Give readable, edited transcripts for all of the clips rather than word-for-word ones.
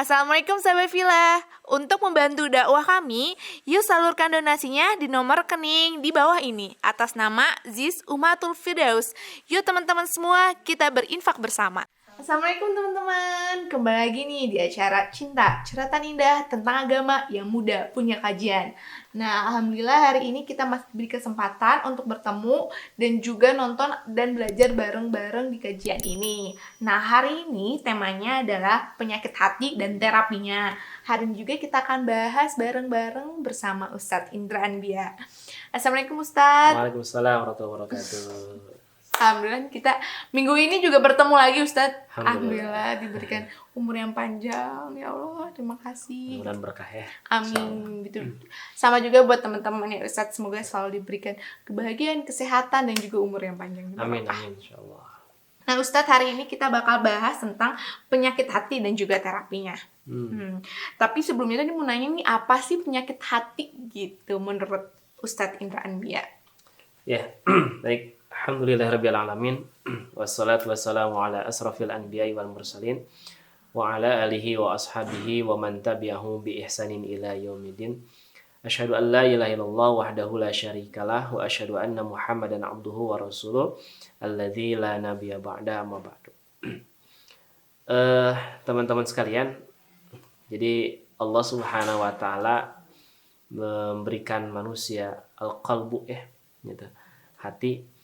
Assalamualaikum sahabat Villa. Untuk membantu dakwah kami, yuk salurkan donasinya di nomor rekening di bawah ini atas nama Ziz Umatul Firdaus. Yuk teman-teman semua, kita berinfak bersama. Assalamualaikum teman-teman. Kembali lagi nih di acara Cinta, Curhatan Indah tentang agama yang muda punya kajian. Nah, alhamdulillah hari ini kita masih diberi kesempatan untuk bertemu dan juga nonton dan belajar bareng-bareng di kajian ini. Nah, hari ini temanya adalah penyakit hati dan terapinya. Hari ini juga kita akan bahas bareng-bareng bersama Ustadz Indra Anbia. Assalamualaikum Ustadz. Waalaikumsalam warahmatullahi wabarakatuh. Alhamdulillah kita minggu ini juga bertemu lagi Ustadz. Alhamdulillah Diberikan umur yang panjang. Ya Allah, terima kasih. Mudah-mudahan berkah ya. Amin. Gitu. Sama juga buat teman-teman ya Ustadz, semoga selalu diberikan kebahagiaan, kesehatan dan juga umur yang panjang. Amin insyaallah. Nah Ustadz, hari ini kita bakal bahas tentang penyakit hati dan juga terapinya. Tapi sebelumnya tadi mau nanya nih, apa sih penyakit hati gitu menurut Ustadz Indra Anbia? Ya, baik. Alhamdulillahirabbil alamin. Wassalatu wassalamu ala asrafil anbiya'i wal mursalin wa ala alihi wa ashabihi wa man tabi'ahu bi ihsanin ila yaumiddin. Asyhadu an la ilaha illallah wahdahu la syarikalah wa asyhadu anna Muhammadan abduhu wa rasuluh alladzi la nabiyya ba'da amma ba'du. Teman-teman sekalian, jadi Allah Subhanahu wa taala memberikan manusia al-qalbu gitu. Hati,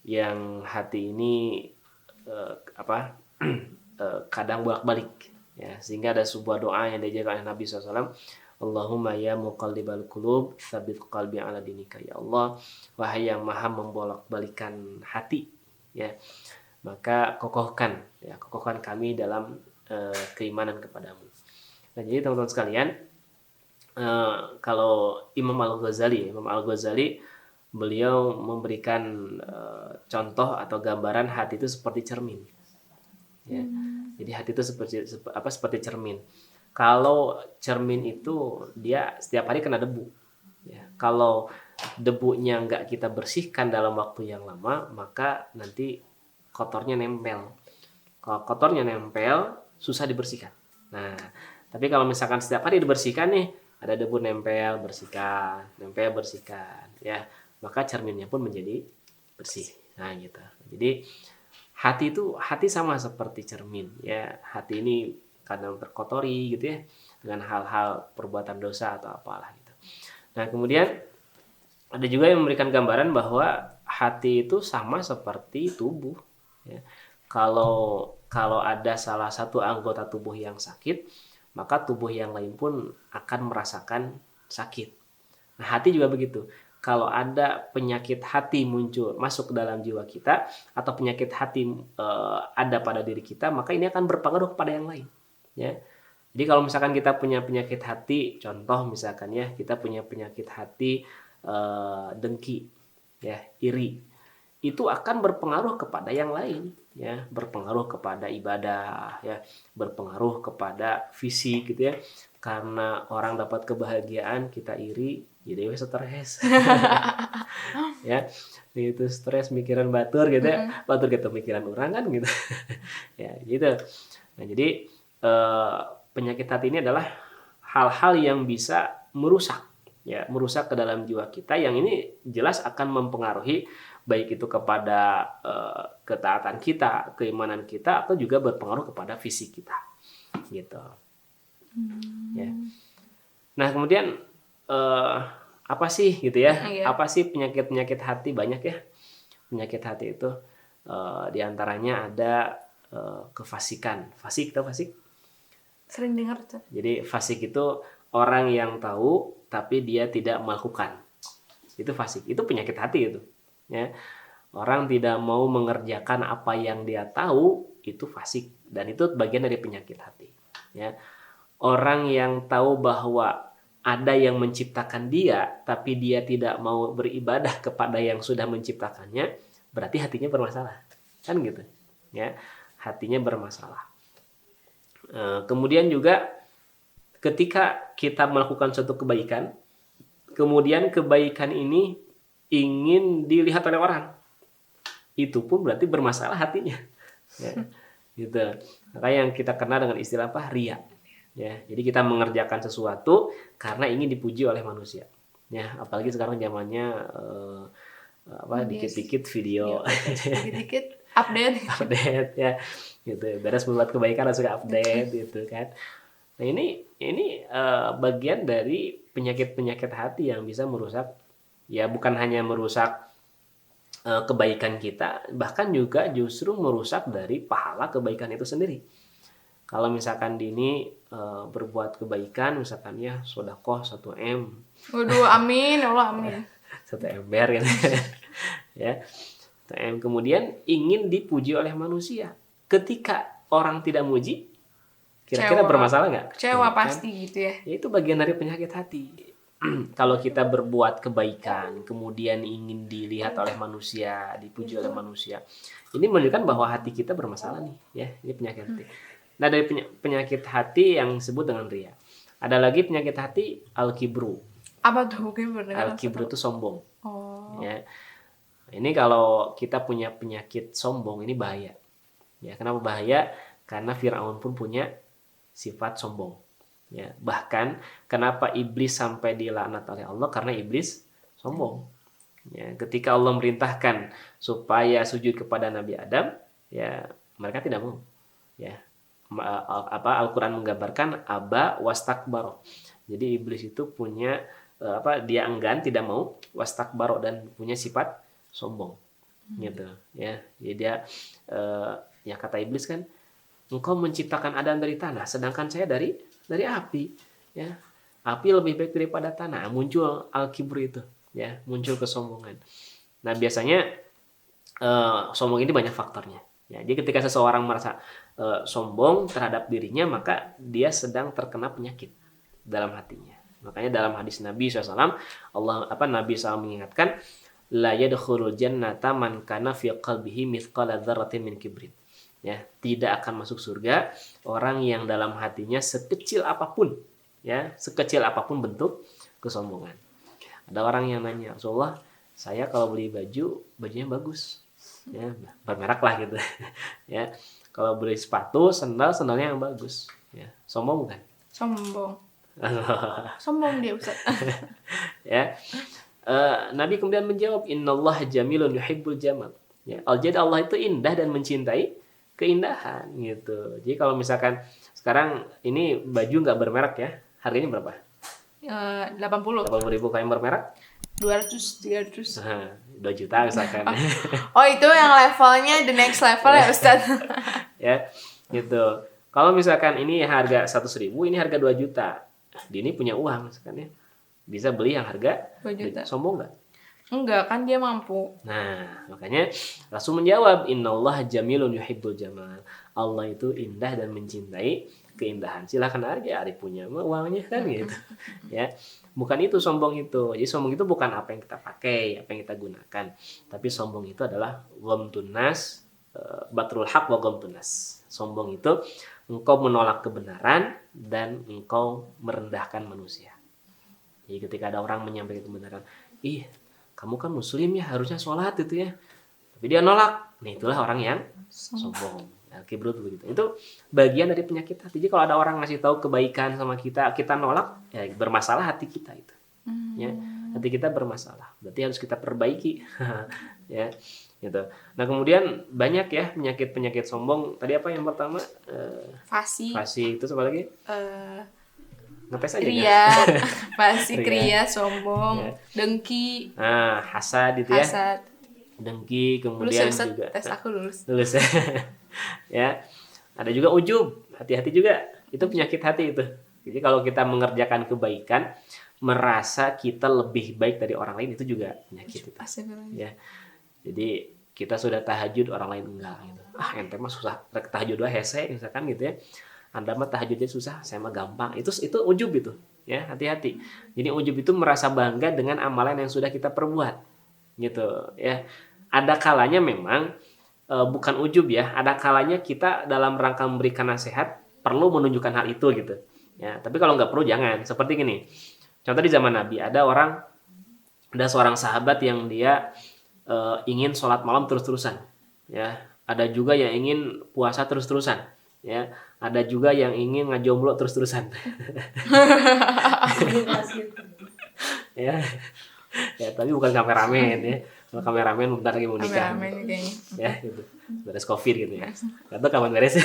yang hati ini kadang bolak-balik ya, sehingga ada sebuah doa yang diajarkan oleh Nabi SAW. Allahumma ya muqallibal qulub tsabit qalbi ala dinika. Ya Allah, wahai yang maha membolak-balikan hati ya, maka kokohkan kami dalam keimanan kepadamu. Nah, jadi teman-teman sekalian, kalau Imam Al-Ghazali beliau memberikan contoh atau gambaran hati itu seperti cermin. Ya. Jadi hati itu seperti cermin. Kalau cermin itu dia setiap hari kena debu. Ya. Kalau debunya nggak kita bersihkan dalam waktu yang lama, maka nanti kotornya nempel. Kalau kotornya nempel, susah dibersihkan. Nah, tapi kalau misalkan setiap hari dibersihkan nih, ada debu nempel, bersihkan, ya, maka cerminnya pun menjadi bersih. Nah, gitu. Jadi hati sama seperti cermin ya. Hati ini kadang terkotori gitu ya dengan hal-hal perbuatan dosa atau apalah gitu. Nah, kemudian ada juga yang memberikan gambaran bahwa hati itu sama seperti tubuh ya. Kalau ada salah satu anggota tubuh yang sakit, maka tubuh yang lain pun akan merasakan sakit. Nah, hati juga begitu. Kalau ada penyakit hati muncul masuk ke dalam jiwa kita, atau penyakit hati ada pada diri kita, maka ini akan berpengaruh kepada yang lain ya. Jadi kalau misalkan kita punya penyakit hati, contoh misalkan ya, kita punya penyakit hati dengki ya, iri, itu akan berpengaruh kepada yang lain ya, berpengaruh kepada ibadah ya, berpengaruh kepada fisik gitu ya. Karena orang dapat kebahagiaan, kita iri, jadi stres. Ya, itu stres mikiran batur gitu ya. Batur gitu mikiran orang kan gitu. Ya, gitu. Nah, jadi penyakit hati ini adalah hal-hal yang bisa merusak ke dalam jiwa kita, yang ini jelas akan mempengaruhi baik itu kepada ketaatan kita, keimanan kita, atau juga berpengaruh kepada fisik kita. Gitu. Ya. Nah, kemudian apa sih gitu ya? Apa sih penyakit hati? Banyak ya penyakit hati itu. Diantaranya ada kefasikan. Fasik, tahu fasik? Sering dengar tuh. Jadi fasik itu orang yang tahu tapi dia tidak melakukan. Itu fasik. Itu penyakit hati itu. Ya. Orang tidak mau mengerjakan apa yang dia tahu, itu fasik, dan itu bagian dari penyakit hati. Ya. Orang yang tahu bahwa ada yang menciptakan dia, tapi dia tidak mau beribadah kepada yang sudah menciptakannya, berarti hatinya bermasalah, kan gitu, ya, hatinya bermasalah. Kemudian juga ketika kita melakukan suatu kebaikan, kemudian kebaikan ini ingin dilihat oleh orang, itu pun berarti bermasalah hatinya, ya, gitu. Maka yang kita kenal dengan istilah apa? Ria. Ya, jadi kita mengerjakan sesuatu karena ingin dipuji oleh manusia. Ya, apalagi sekarang zamannya dikit-dikit video, dikit-dikit update. update ya, gitu. Beres berbuat kebaikan langsung update gitu kan. Nah ini bagian dari penyakit-penyakit hati yang bisa merusak, ya bukan hanya merusak kebaikan kita, bahkan juga justru merusak dari pahala kebaikan itu sendiri. Kalau misalkan Dini berbuat kebaikan, misalkan ya sedekah 1 M. Waduh, amin, ya Allah, amin. 1 ember gitu. Ya. 1 M, kemudian ingin dipuji oleh manusia. Ketika orang tidak muji, kira-kira bermasalah nggak? Kecewa pasti gitu ya. Ya itu bagian dari penyakit hati. Kalau kita berbuat kebaikan, kemudian ingin dilihat oleh manusia, dipuji oleh manusia, ini menunjukkan bahwa hati kita bermasalah nih, ya. Ini penyakit hati. Nah, dari penyakit hati yang disebut dengan ria, ada lagi penyakit hati al-kibru. Apa tuh? Al-kibru itu sombong. Oh. Ya. Ini kalau kita punya penyakit sombong, ini bahaya. Ya, kenapa bahaya? Karena Firaun pun punya sifat sombong. Ya, bahkan kenapa iblis sampai dilaknat oleh Allah? Karena iblis sombong. Ya, ketika Allah merintahkan supaya sujud kepada Nabi Adam, ya mereka tidak mau. Ya, Al-Quran menggambarkan aba wastakbaro. Jadi iblis itu punya dia enggan, tidak mau, wastakbaro, dan punya sifat sombong. Gitu. Ya, jadi dia ya kata iblis kan, engkau menciptakan Adam dari tanah, sedangkan saya dari api, ya. Api lebih baik daripada tanah. Muncul al-kibru itu, ya, muncul kesombongan. Nah, biasanya sombong ini banyak faktornya. Ya, jadi ketika seseorang merasa sombong terhadap dirinya, maka dia sedang terkena penyakit dalam hatinya. Makanya dalam hadis Nabi SAW, Nabi SAW mengingatkan, la yadkhulul jannata man kana fi qalbihi mithqala dzarratin min kibrin. Ya, tidak akan masuk surga orang yang dalam hatinya sekecil apapun bentuk kesombongan. Ada orang yang nanya, Rasulullah, saya kalau beli bajunya bagus, ya, bermerek lah gitu. Ya, kalau beli sepatu, sandalnya yang bagus, ya, sombong bukan? Sombong dia, Ustaz. Ya, Nabi kemudian menjawab, Innallaha jamilun yuhibbul jamal. Ya, jadi Allah itu indah dan mencintai keindahan gitu. Jadi kalau misalkan sekarang ini baju nggak bermerek ya, harganya berapa? 80 ribu. Kalau yang bermerek 200-300. 2 juta misalkan. Oh, itu yang levelnya the next level ya, Ustaz. Ya, gitu. Kalau misalkan ini harga 100.000, ini harga 2 juta. Dini punya uang misalkan ya, bisa beli yang harga 2 juta. Sombong nggak? Enggak, kan dia mampu. Nah, makanya Rasul menjawab, Innallaha jamilun yuhibbul jamal. Allah itu indah dan mencintai keindahan. Silakan aja, Ari punya uangnya kan gitu. Ya, bukan itu sombong itu. Jadi sombong itu bukan apa yang kita pakai, apa yang kita gunakan. Tapi sombong itu adalah ghamtun nas, batrul haq wa ghamtun nas. Sombong itu engkau menolak kebenaran dan engkau merendahkan manusia. Jadi ketika ada orang menyampaikan kebenaran, kamu kan muslim ya, harusnya sholat itu ya, tapi dia nolak. Nah, itulah orang yang sombong. Kibrut begitu. Itu bagian dari penyakit hati. Jadi kalau ada orang ngasih tahu kebaikan sama kita nolak, ya bermasalah hati kita itu. Ya, hati kita bermasalah. Berarti harus kita perbaiki. Ya, gitu. Nah, kemudian banyak ya penyakit sombong. Tadi apa yang pertama? Fasi itu apa lagi? Ngepes aja Kria, pasti kria, sombong, dengki. Nah, hasad itu ya. Hasad. Dengki, kemudian lulus, juga tes aku lulus. Ya. Ada juga ujub, hati-hati juga. Itu penyakit hati itu. Jadi kalau kita mengerjakan kebaikan, merasa kita lebih baik dari orang lain, itu juga penyakit itu. Ya. Jadi kita sudah tahajud, orang lain enggak gitu. Ente mah susah tahajud hese misalkan gitu ya. Anda mah tahajudnya susah, saya mah gampang. Itu ujub itu, ya, hati-hati. Jadi ujub itu merasa bangga dengan amalan yang sudah kita perbuat, gitu, ya. Ada kalanya memang bukan ujub ya. Ada kalanya kita dalam rangka memberikan nasihat perlu menunjukkan hal itu, gitu. Ya, tapi kalau nggak perlu jangan. Seperti gini. Contoh di zaman Nabi ada seorang sahabat yang dia ingin sholat malam terus-terusan, ya. Ada juga yang ingin puasa terus-terusan. ya. Ada juga yang ingin ngajomblo terus-terusan. Ya. Ya, tapi bukan kameramen ya. Kalau kameramen bentar lagi mau nikah. Kameramen kayaknya. Ya, gitu. Beres Covid gitu ya. Atau kapan beres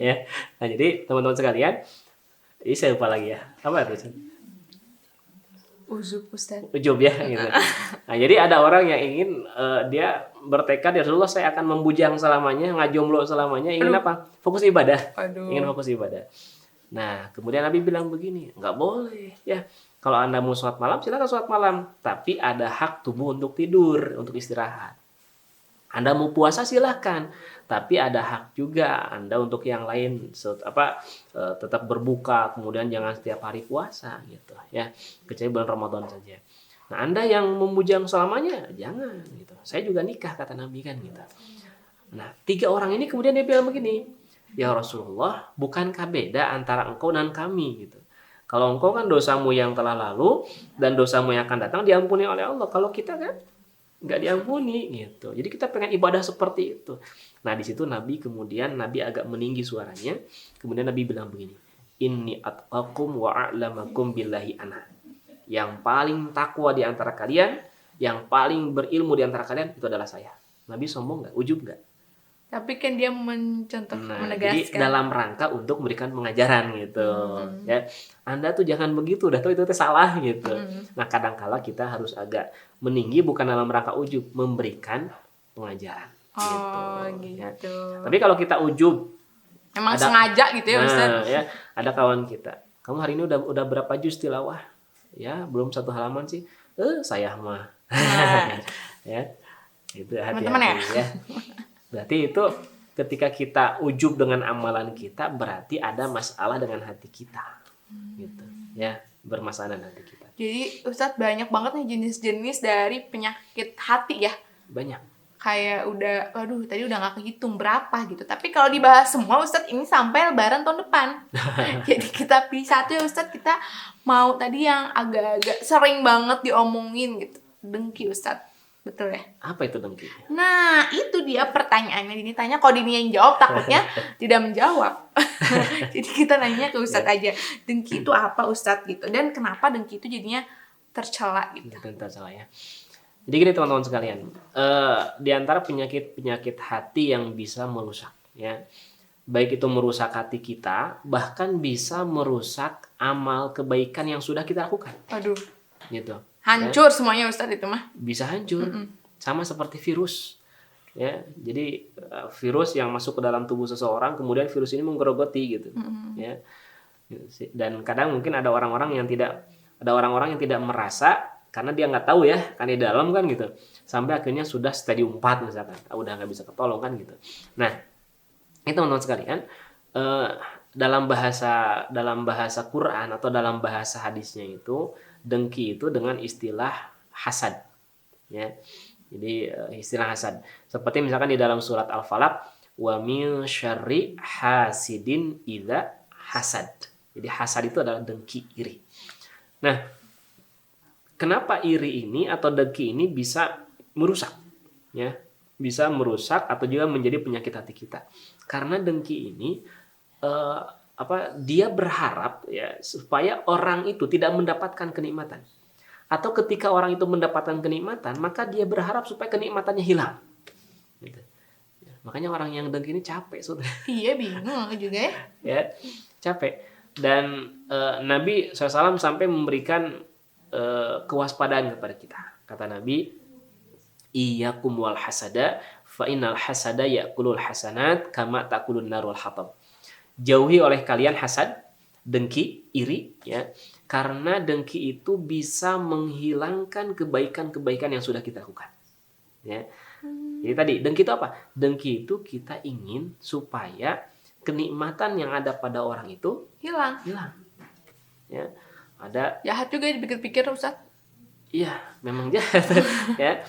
ya. Nah, jadi teman-teman sekalian, ini saya lupa lagi ya. Apa itu? Uzub Ustaz. Ujub ya gitu. Nah, jadi ada orang yang ingin dia bertekad, ya Rasulullah saya akan membujang selamanya, ngajomblo selamanya, ingin apa? Fokus ibadah. Ingin fokus ibadah. Nah, kemudian Nabi bilang begini, nggak boleh ya. Kalau Anda mau sholat malam, silakan sholat malam. Tapi ada hak tubuh untuk tidur, untuk istirahat. Anda mau puasa silahkan. Tapi ada hak juga Anda untuk yang lain, tetap berbuka, kemudian jangan setiap hari puasa gitu ya. Kecuali bulan Ramadan saja. Nah, Anda yang memujang selamanya, jangan gitu. Saya juga nikah, kata Nabi kan gitu. Nah, 3 orang ini kemudian dia bilang begini, ya Rasulullah, bukankah beda antara engkau dan kami gitu. Kalau engkau kan dosamu yang telah lalu dan dosamu yang akan datang diampuni oleh Allah. Kalau kita kan nggak diampuni gitu. Jadi kita pengen ibadah seperti itu. Nah, di situ Nabi agak meninggi suaranya. Kemudian Nabi bilang begini, Inni atqakum wa a'lamakum billahi ana. Yang paling takwa di antara kalian, yang paling berilmu di antara kalian itu adalah saya. Nabi sombong nggak? Ujub nggak? Tapi kan dia mencontoh, Jadi menegaskan. dalam rangka untuk memberikan pengajaran gitu. Ya, Anda tuh jangan begitu, udah tahu itu salah gitu. Nah, kadangkala kita harus agak meninggi bukan dalam rangka ujub, memberikan pengajaran. Gitu. Ya. Tapi kalau kita ujub, emang sengaja gitu ya Ustaz. Ya, ada kawan kita, kamu hari ini udah berapa juz tilawah? Ya, belum 1 halaman sih. Saya mah. Ya, itu hati-hati ya. Berarti itu ketika kita ujub dengan amalan kita, berarti ada masalah dengan hati kita. Gitu. Ya, bermasalah dengan hati kita. Jadi Ustadz banyak banget nih jenis-jenis dari penyakit hati ya. Banyak. Kayak tadi udah gak kehitung berapa gitu. Tapi kalau dibahas semua Ustadz, ini sampai Lebaran tahun depan. Jadi kita pilih satu ya Ustadz, kita mau tadi yang agak-agak sering banget diomongin gitu. Dengki Ustadz. Betul ya? Apa itu dengki? Nah, itu dia pertanyaannya. Dini tanya, kalau Dini yang jawab takutnya tidak menjawab. Jadi kita nanya ke Ustadz aja, dengki itu apa Ustadz gitu. Dan kenapa dengki itu jadinya tercela gitu. Tercela ya. Jadi gini teman-teman sekalian, di antara penyakit hati yang bisa merusak ya. Baik itu merusak hati kita, bahkan bisa merusak amal kebaikan yang sudah kita lakukan. Aduh. Gitu. Hancur ya. Semuanya Ustadz itu mah. Bisa hancur. Sama seperti virus. Ya, jadi virus yang masuk ke dalam tubuh seseorang, kemudian virus ini menggerogoti gitu. Ya. Dan kadang mungkin ada orang-orang yang tidak merasa karena dia nggak tahu ya, kan di dalam kan gitu. Sampai akhirnya sudah stadium 4 misalkan. Udah nggak bisa ketolong kan gitu. Nah, itu teman-teman sekalian, dalam bahasa Quran atau dalam bahasa hadisnya itu, dengki itu dengan istilah hasad. Ya. Jadi istilah hasad. Seperti misalkan di dalam surat Al-Falaq, wa min syarri hasidin idza hasad. Jadi hasad itu adalah dengki, iri. Nah, kenapa iri ini atau dengki ini bisa merusak? Ya, bisa merusak atau juga menjadi penyakit hati kita. Karena dengki ini dia berharap ya supaya orang itu tidak mendapatkan kenikmatan. Atau ketika orang itu mendapatkan kenikmatan, maka dia berharap supaya kenikmatannya hilang. Gitu. Ya, makanya orang yang dengki ini capek, saudara. Iya, bingung juga ya. Ya, capek. Dan Nabi SAW sampai memberikan kewaspadaan kepada kita. Kata Nabi, iyyakum wal hasada fa innal hasada ya'kulul hasanat kama ta'kulun narul hatab. Jauhi oleh kalian hasad, dengki, iri ya. Karena dengki itu bisa menghilangkan kebaikan-kebaikan yang sudah kita lakukan. Ya. Jadi tadi dengki itu apa? Dengki itu kita ingin supaya kenikmatan yang ada pada orang itu hilang. Ya. Ada jahat juga dipikir-pikir Ustaz. Iya, memang jahat ya.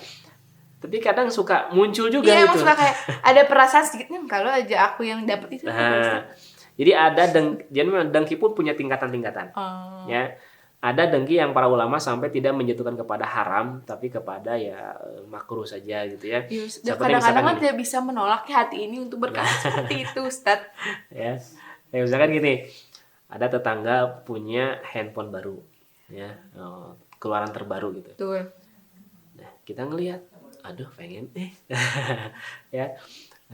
Tapi kadang suka muncul juga iya, gitu. Iya, suka kayak ada perasaan sedikit nih kalau aja aku yang dapat itu. Nah, jadi ada jadi dengki pun punya tingkatan-tingkatan. Ya. Ada dengki yang para ulama sampai tidak menjatuhkan kepada haram, tapi kepada ya makruh saja gitu ya. Dan kadang-kadang kan tidak bisa menolak hati ini untuk berkata seperti itu, Ustadz. Ya, kayak misalkan gini, ada tetangga punya handphone baru, ya, keluaran terbaru gitu. Betul. Nah, kita ngelihat, aduh pengen, ya.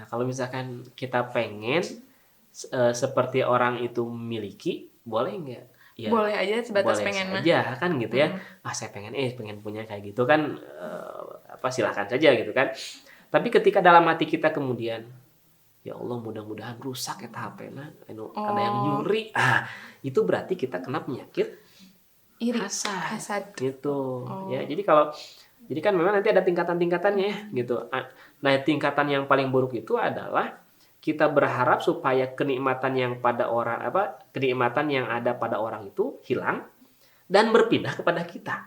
Nah, kalau misalkan kita pengen seperti orang itu miliki, boleh nggak? Ya, boleh aja sebatas boleh pengen aja kan gitu ya. Saya pengen punya kayak gitu kan, silahkan saja gitu kan. Tapi ketika dalam hati kita kemudian, ya Allah mudah-mudahan rusak eta HP ada yang nyuri. Itu berarti kita kena penyakit iri, hasad gitu. Ya, jadi kan memang nanti ada tingkatan-tingkatannya ya gitu. Nah, tingkatan yang paling buruk itu adalah kita berharap supaya kenikmatan yang ada pada orang itu hilang dan berpindah kepada kita.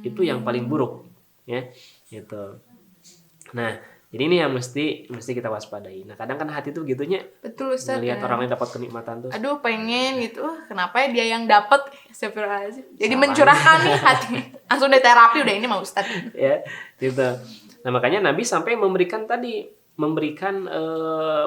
Itu yang paling buruk, ya, gitu. Nah, jadi ini yang mesti kita waspadai. Nah, kadang kan hati itu gitunya. Betul, Ustaz. Melihat orang lain dapat kenikmatan tuh. Aduh, pengen gitu. Kenapa ya dia yang dapat? Astagfirullahaladzim. Jadi mencurahkan nih hati. Langsung di terapi udah ini mah Ustaz. Ya, gitu. Nah, makanya Nabi sampai memberikan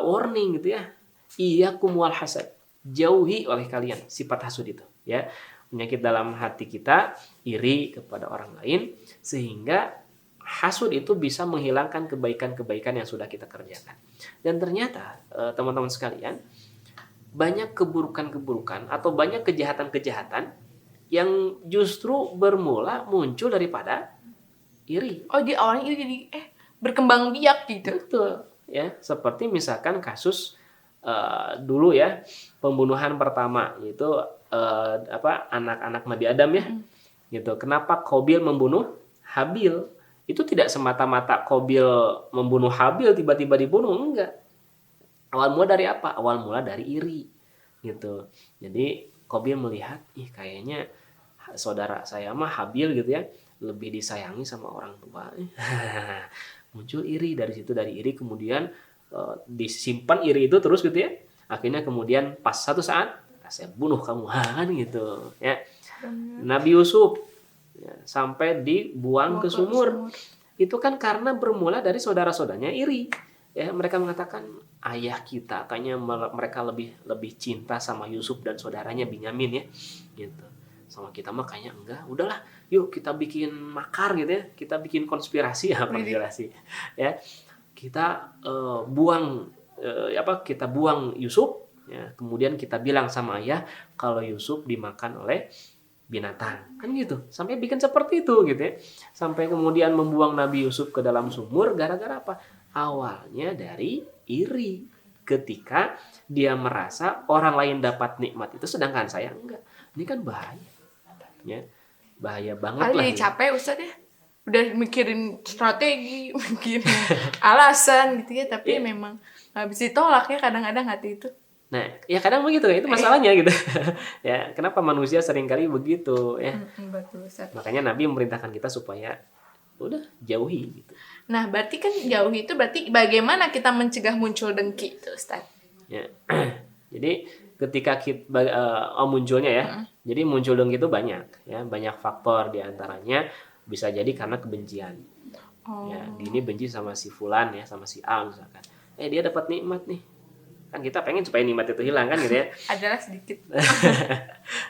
warning gitu ya. Iyyakum wal hasad. Jauhi oleh kalian sifat hasud itu, ya. Penyakit dalam hati kita, iri kepada orang lain, sehingga hasud itu bisa menghilangkan kebaikan-kebaikan yang sudah kita kerjakan. Dan ternyata teman-teman sekalian, banyak keburukan-keburukan atau banyak kejahatan-kejahatan yang justru muncul daripada iri. Dia awalnya iri jadi berkembang biak gitu. Betul, ya. Seperti misalkan kasus dulu ya, pembunuhan pertama yaitu anak-anak Nabi Adam ya. Gitu. Kenapa Qabil membunuh Habil? Itu tidak semata-mata Qabil membunuh Habil tiba-tiba dibunuh, enggak. Awal mula dari apa? Awal mula dari iri. Gitu. Jadi Qabil melihat, kayaknya saudara saya mah Habil gitu ya, lebih disayangi sama orang tua. Muncul iri dari situ, dari iri kemudian disimpan iri itu terus gitu ya. Akhirnya kemudian pas satu saat saya bunuh kamu kan gitu ya. Nabi Yusuf ya, sampai dibuang ke sumur. Itu kan karena bermula dari saudara-saudaranya iri. Ya, mereka mengatakan ayah kita kayaknya mereka lebih cinta sama Yusuf dan saudaranya Binyamin ya. Gitu. Sama kita mah kayaknya enggak. Udahlah, yuk kita bikin makar gitu ya. Kita bikin konspirasi ya. Kita buang Yusuf ya. Kemudian kita bilang sama ayah kalau Yusuf dimakan oleh binatang. Kan gitu. Sampai bikin seperti itu gitu ya. Sampai kemudian membuang Nabi Yusuf ke dalam sumur gara-gara apa? Awalnya dari iri. Ketika dia merasa orang lain dapat nikmat itu sedangkan saya enggak. Ini kan bahaya. Ya, bahaya banget lah. Capek Ustaz ya. Udah mikirin strategi, mikirin alasan gitu ya, tapi memang nggak bisa ditolak ya kadang-kadang hati itu. Nah, ya kadang begitu ya, itu masalahnya gitu. Ya, kenapa manusia seringkali begitu ya? Betul, Ustaz. Makanya Nabi memerintahkan kita supaya udah jauhi gitu. Nah, berarti kan jauhi itu berarti bagaimana kita mencegah muncul dengki itu, Ustaz? Ya. Jadi ketika munculnya ya. Jadi muncul dengki itu banyak ya, banyak faktor di antaranya bisa jadi karena kebencian. Ya, ini benci sama si fulan ya, sama si A misalkan. Dia dapat nikmat nih. Kan kita pengen supaya nikmat itu hilang kan gitu ya. Adalah sedikit.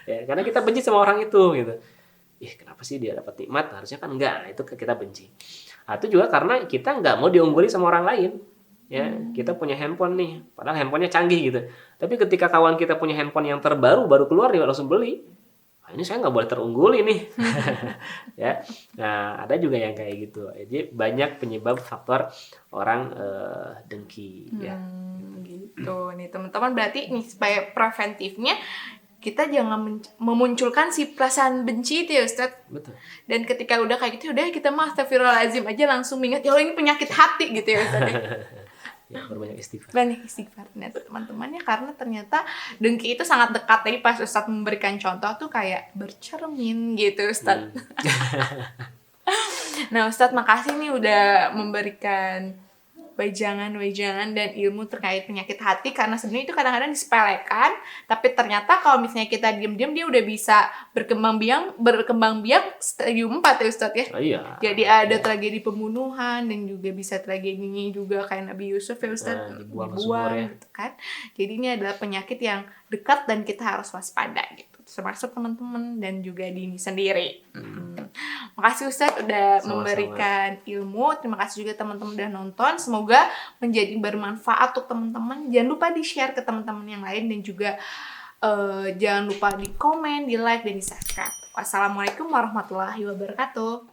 Ya, karena kita benci sama orang itu gitu. Kenapa sih dia dapat nikmat? Harusnya kan enggak. Nah, itu kita benci. Itu juga karena kita enggak mau diungguli sama orang lain. Ya, kita punya handphone nih, padahal handphonenya canggih gitu. Tapi ketika kawan kita punya handphone yang terbaru, baru keluar dia langsung beli. Ini saya nggak boleh terungguli nih. Ya, nah ada juga yang kayak gitu. Jadi banyak penyebab faktor orang dengki. Ya. Gitu nih teman-teman, berarti nih supaya preventifnya kita jangan memunculkan si perasaan benci itu ya Ustaz. Betul. Dan ketika udah kayak gitu, udah kita mah astagfirullahaladzim aja langsung mengingat ya Allah ini penyakit hati gitu ya Ustaz. Ya, berbanyak istighfar. Banyak istighfar. Nah, teman-temannya karena ternyata dengki itu sangat dekat. Tadi pas Ustadz memberikan contoh tuh kayak bercermin gitu Ustadz. Nah Ustadz makasih nih udah memberikan wejangan-wejangan dan ilmu terkait penyakit hati, karena sebenarnya itu kadang-kadang disepelekan, tapi ternyata kalau misalnya kita diam-diam dia udah bisa berkembang biak stadium 4 ya Ustadz ya. Oh, iya. Jadi ada tragedi pembunuhan dan juga bisa tragedinya juga kayak Nabi Yusuf ya Ustadz, dibuang ke sumur ya. gitu kan. Jadi ini adalah penyakit yang dekat dan kita harus waspada gitu, termasuk teman-teman dan juga diri sendiri. Makasih Ustadz udah Sama-sama. memberikan ilmu. Terima kasih juga teman-teman udah nonton. Semoga menjadi bermanfaat untuk teman-teman. Jangan lupa di-share ke teman-teman yang lain dan juga jangan lupa di komen, di like dan di subscribe. Wassalamualaikum warahmatullahi wabarakatuh.